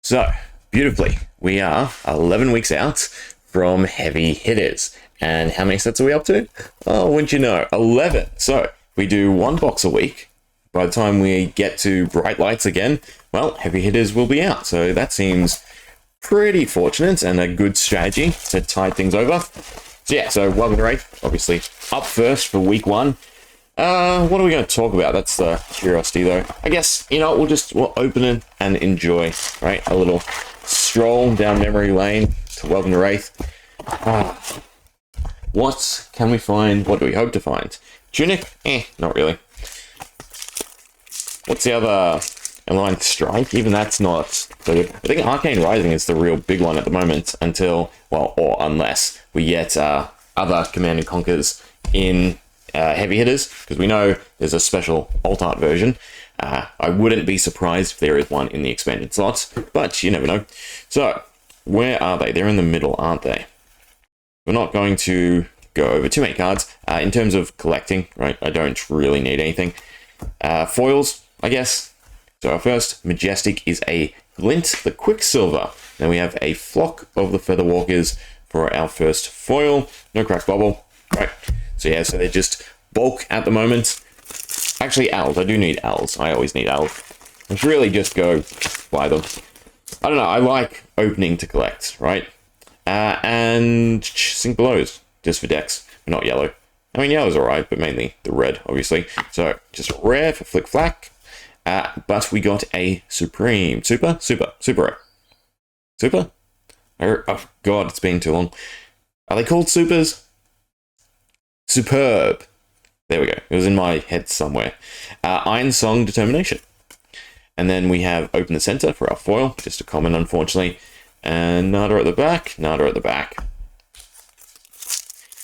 So, beautifully, we are 11 weeks out from heavy hitters. And how many sets are we up to? Oh, wouldn't you know, 11. So, we do one box a week. By the time we get to bright lights again, well, heavy hitters will be out. So that seems pretty fortunate and a good strategy to tide things over. So yeah, so welcome to Rathe, obviously up first for week one. What are we going to talk about? That's the curiosity though. I guess, you know, we'll open it and enjoy, right? A little stroll down memory lane to welcome to Rathe. What can we find? What do we hope to find? Tunic? Not really. What's the other? Aligned Strike? Even that's not so good. I think Arcane Rising is the real big one at the moment until, well, or unless we get other Command & Conquers in heavy hitters, because we know there's a special alt art version. I wouldn't be surprised if there is one in the expanded slots, but you never know. So, where are they? They're in the middle, aren't they? We're not going to go over too many cards. In terms of collecting, right, I don't really need anything. Foils, I guess. So our first Majestic is a Glint the Quicksilver. Then we have a Flock of the Featherwalkers for our first foil. No crack bubble. Right. So yeah, so they're just bulk at the moment. Actually, owls. I do need owls. I always need owls. I should really just go buy them. I don't know. I like opening to collect, right? And Sync Belows, just for decks, but not yellow. I mean, yellow's alright, but mainly the red, obviously. So, just rare for Flick Flack. But we got a Supreme. Super rare. Super? Oh, God, it's been too long. Are they called supers? Superb. There we go. It was in my head somewhere. Iron Song Determination. And then we have Open the Center for our foil. Just a common, unfortunately. And Nada at the back. Nada at the back.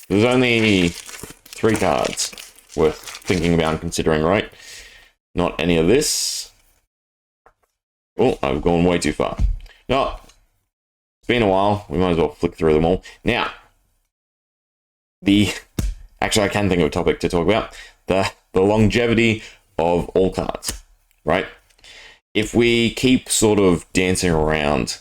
There's only 3 cards worth thinking about and considering, right? Not any of this. Oh, I've gone way too far. No, it's been a while. We might as well flick through them all. Now, actually, I can think of a topic to talk about. The longevity of all cards, right? If we keep sort of dancing around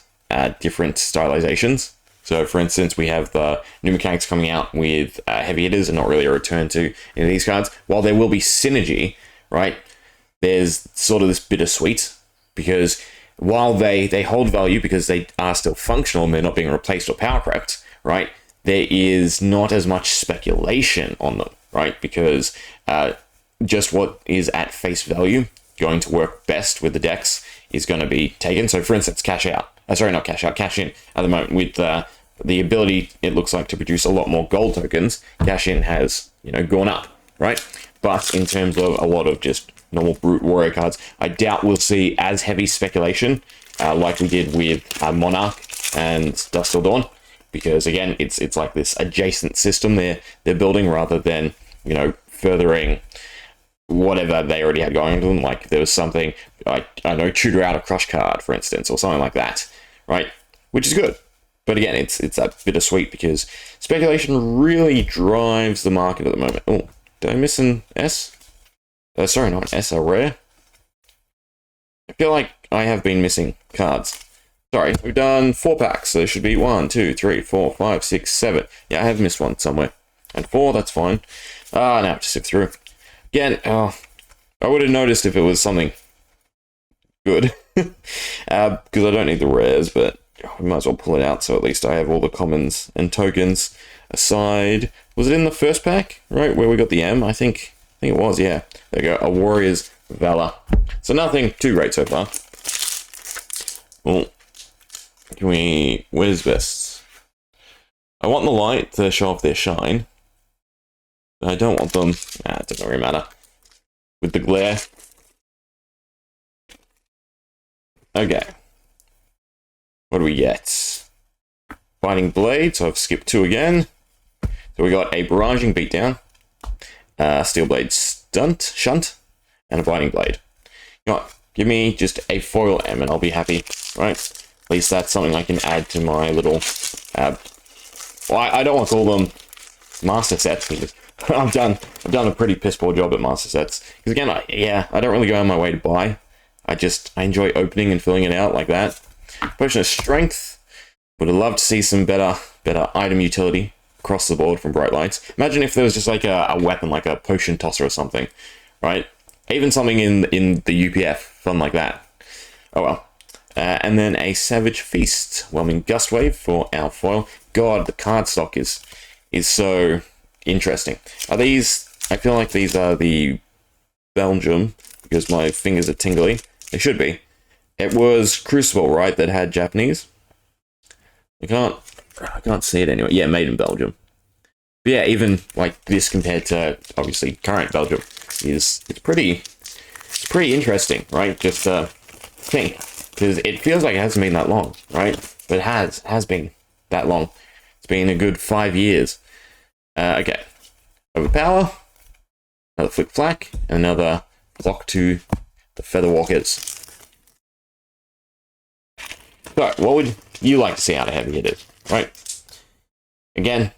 different stylizations, so for instance, we have the new mechanics coming out with heavy hitters and not really a return to any of these cards, while there will be synergy, right? There's sort of this bittersweet, because while they hold value because they are still functional and they're not being replaced or power crept, right? There is not as much speculation on them, right? Because just what is at face value going to work best with the decks is going to be taken. So for instance, cash out. Sorry, not cash out, cash in at the moment with the ability, it looks like, to produce a lot more gold tokens. Cash in has, gone up, right? But in terms of a lot of just normal brute warrior cards, I doubt we'll see as heavy speculation like we did with Monarch and Dusk Till Dawn, because again, it's like this adjacent system they're building rather than furthering whatever they already had going to them. Like there was something like, I don't know, tutor out a crush card, for instance, or something like that, right? Which is good. But again, it's that bittersweet because speculation really drives the market at the moment. Oh, did I miss an S? Sorry, not an S, a rare. I feel like I have been missing cards. Sorry, we've done 4 packs, so there should be 1, 2, 3, 4, 5, 6, 7. Yeah, I have missed one somewhere. And 4, that's fine. Now I have to sift through. Again, I would have noticed if it was something good. Because I don't need the rares, but we might as well pull it out, so at least I have all the commons and tokens aside. Was it in the first pack, right, where we got the M? I think it was, yeah. There we go, a Warrior's Valor. So nothing too great so far. Well, where's best? I want the light to show off their shine. But I don't want them, it doesn't really matter. With the glare. Okay. What do we get? Biting Blade, so I've skipped 2 again. So we got a Barraging Beatdown, Steel Blade Shunt, and a Biting Blade. You know what? Give me just a foil M and I'll be happy, right? At least that's something I can add to my little... well, I don't want to call them master sets, because I've done a pretty piss poor job at master sets. Because again, I don't really go on my way to buy. I enjoy opening and filling it out like that. Potion of Strength. Would have loved to see some better item utility across the board from Bright Lights. Imagine if there was just like a weapon, like a potion tosser or something, right? Even something in the UPF, fun like that. Oh well. And then a Savage Feast, Whelming Gust Wave for our foil. God, the card stock is so interesting. Are these? I feel like these are the Belgium because my fingers are tingly. They should be. It was Crucible, right? That had Japanese. I can't see it anyway. Yeah, made in Belgium. But yeah, even like this compared to obviously current Belgium it's pretty interesting, right? Just think, because it feels like it hasn't been that long, right? But it has been that long. It's been a good 5 years. Okay, Overpower, another Flick Flack, and another block to the Feather Walkers. So, what would you like to see out of heavy hitters, right? Again,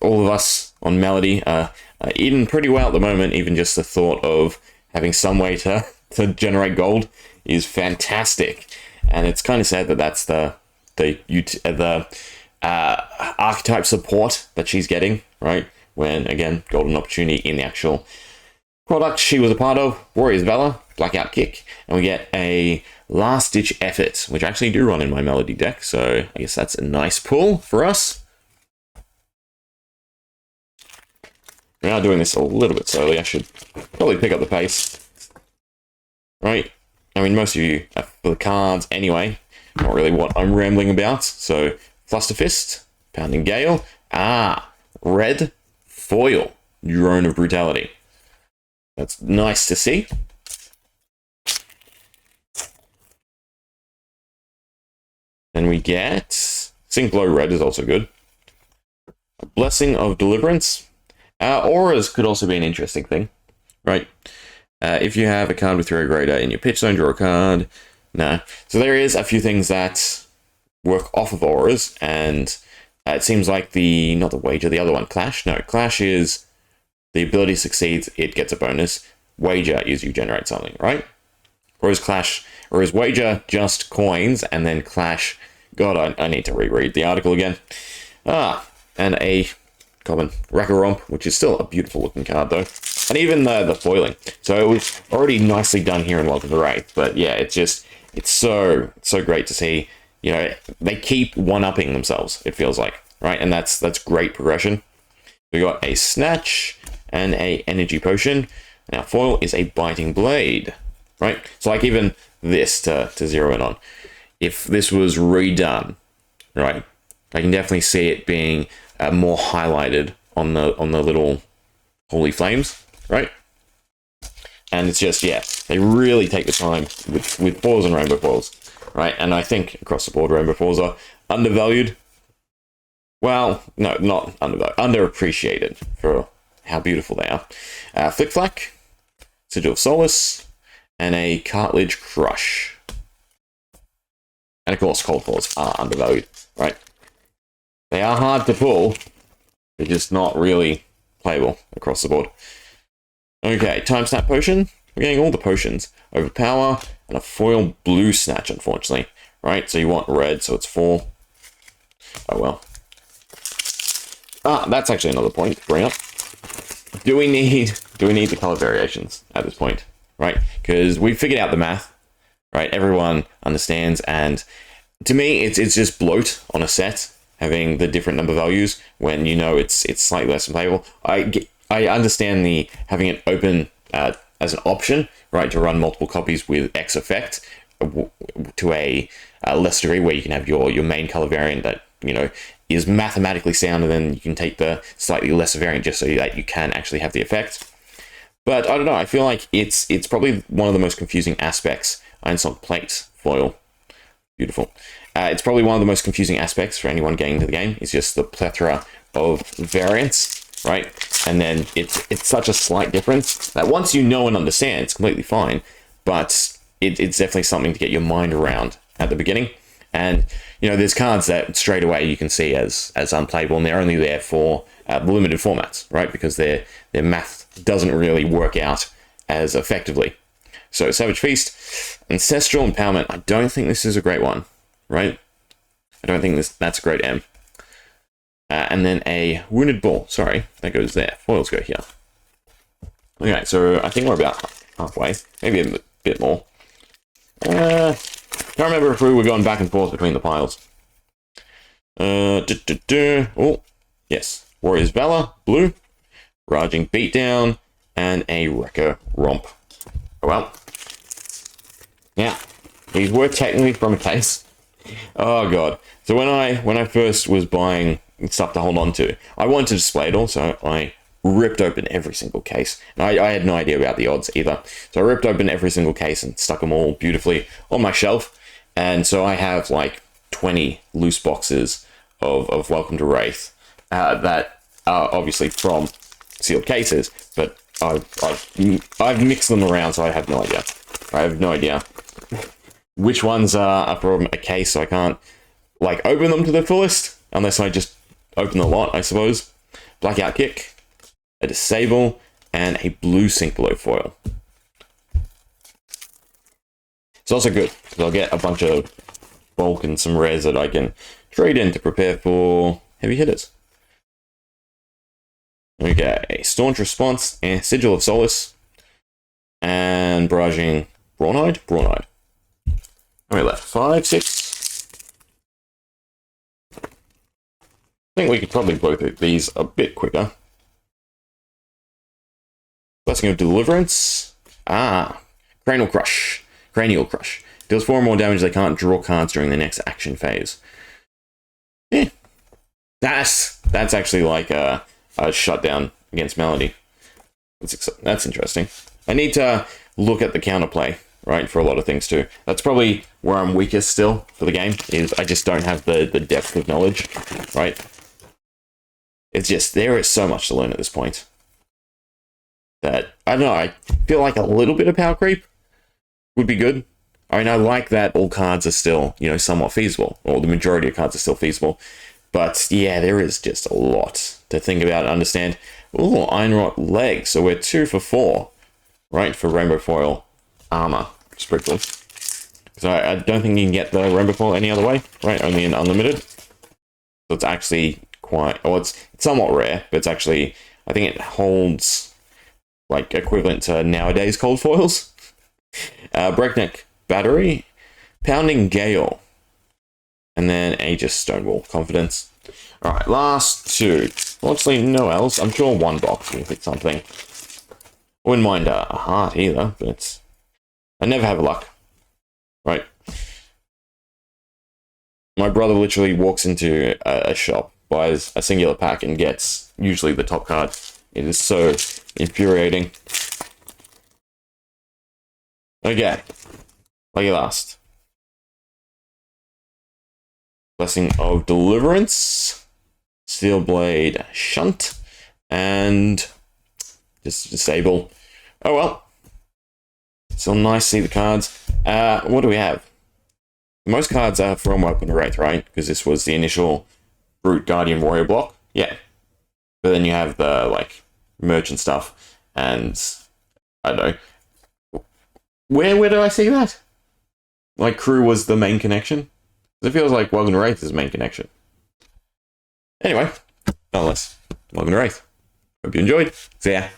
all of us on Melody are eating pretty well at the moment. Even just the thought of having some way to generate gold is fantastic, and it's kind of sad that that's the archetype support that she's getting, right? When again, golden opportunity in the actual product she was a part of, Warrior's Valor, Blackout Kick, and we get a Last Ditch Effort, which I actually do run in my Melody deck, so I guess that's a nice pull for us. We are doing this a little bit slowly. I should probably pick up the pace. Right? I mean, most of you are for the cards anyway. Not really what I'm rambling about. So, Fluster Fist, Pounding Gale. Red Foil, Drone of Brutality. That's nice to see. Then we get Sync Blow Red is also good. A Blessing of Deliverance. Auras could also be an interesting thing, right? If you have a card with Hero Grader in your pitch zone, draw a card. No. So there is a few things that work off of auras, and it seems like not the Wager, the other one, Clash. No, Clash is the ability succeeds, it gets a bonus. Wager is you generate something, right? Whereas Wager just coins, and then Clash, God, I need to reread the article again. And a common Rakaromp, which is still a beautiful looking card though. And even the foiling. So it was already nicely done here in Welcome to Rathe. But yeah, it's so great to see, you know, they keep one-upping themselves, it feels like, right? And that's great progression. We got a Snatch and a Energy Potion. Now foil is a Biting Blade, right? So like even this to zero in on. If this was redone, right, I can definitely see it being more highlighted on the little holy flames, right? And it's just, yeah, they really take the time with foils and rainbow foils, right? And I think across the board, rainbow foils are undervalued. Well, no, not undervalued, underappreciated for how beautiful they are. Flick Flack, Sigil of Solace, and a Cartilage Crush. And of course, Cold Claws are undervalued, right? They are hard to pull, they're just not really playable across the board. Okay, Time Snap Potion. We're getting all the potions. Overpower, and a foil blue Snatch, unfortunately. Right, so you want red, so it's 4. Oh well. That's actually another point to bring up. Do we need the color variations at this point? Right, because we figured out the math. Right, everyone understands, and to me, it's just bloat on a set, having the different number values when you know it's slightly less playable. I understand the having it open as an option, right, to run multiple copies with X effect to a less degree, where you can have your main color variant that, you know, is mathematically sound, and then you can take the slightly lesser variant just so that you can actually have the effect. But I don't know, I feel like it's probably one of the most confusing aspects. Ironstock Plate Foil, beautiful. It's probably one of the most confusing aspects for anyone getting into the game. It's just the plethora of variants, right? And then it's such a slight difference that once you know and understand, it's completely fine. But it's definitely something to get your mind around at the beginning. And, you know, there's cards that straight away you can see as unplayable, and they're only there for the limited formats, right? Because their math doesn't really work out as effectively. So Savage Feast, Ancestral Empowerment. I don't think this is a great one. right? I don't think that's a great M. And then a Wounded Bull. Sorry, that goes there. Foils go here. Okay, so I think we're about halfway. Maybe a bit more. Can't remember if we were going back and forth between the piles. Oh, yes. Warrior's Valor, blue. Raging Beatdown, and a Wrecker Romp. Oh well. Yeah, these were technically from a case. Oh god. So when I first was buying stuff to hold on to, I wanted to display it all, so I ripped open every single case. And I had no idea about the odds either. So I ripped open every single case and stuck them all beautifully on my shelf. And so I have like 20 loose boxes of Welcome to Rathe that are obviously from sealed cases, but I've mixed them around, so I have no idea. I have no idea which ones are from a case, so I can't like open them to the fullest unless I just open the lot, I suppose. Blackout Kick, a Disable, and a blue Sink Below foil. It's also good because I'll get a bunch of bulk and some rares that I can trade in to prepare for heavy hitters. Okay, a Staunch Response, and Sigil of Solace, and Barraging Brawnhide. How many left? 5, 6. I think we could probably blow through these a bit quicker. Blessing of Deliverance. Cranial Crush. Deals 4 more damage. They can't draw cards during the next action phase. Yeah. That's actually like a shutdown against Melody. That's interesting. I need to look at the counterplay, right, for a lot of things too. That's probably where I'm weakest still for the game, is I just don't have the depth of knowledge, right? It's just, there is so much to learn at this point. That, I don't know, I feel like a little bit of power creep would be good. I mean, I like that all cards are still, somewhat feasible, or the majority of cards are still feasible. But yeah, there is just a lot to think about and understand. Oh, Ironrot Leg. So we're 2 for 4, right, for Rainbow Foil Armor, strictly. So I don't think you can get the Rainbow Foil any other way, right? Only in Unlimited. So it's actually quite, or it's somewhat rare, but it's actually, I think it holds like equivalent to nowadays cold foils. Breakneck Battery, Pounding Gale, and then Aegis Stonewall Confidence. Alright, last 2. Obviously no else. I'm sure one box will hit something. I wouldn't mind a heart either, but I never have luck. Right. My brother literally walks into a shop, buys a singular pack, and gets usually the top card. It is so infuriating. Okay. Lucky last. Blessing of Deliverance, Steelblade Shunt, and just Disable. Oh well. Still nice to see the cards. What do we have? Most cards are from Welcome to Rathe, right? Because this was the initial Brute Guardian Warrior block. Yeah. But then you have the, like, merchant stuff, and I don't know. Where did I see that? Like, Crew was the main connection? It feels like Welcome to Rathe is the main connection. Anyway, nonetheless, Welcome to Rathe. Hope you enjoyed. See ya.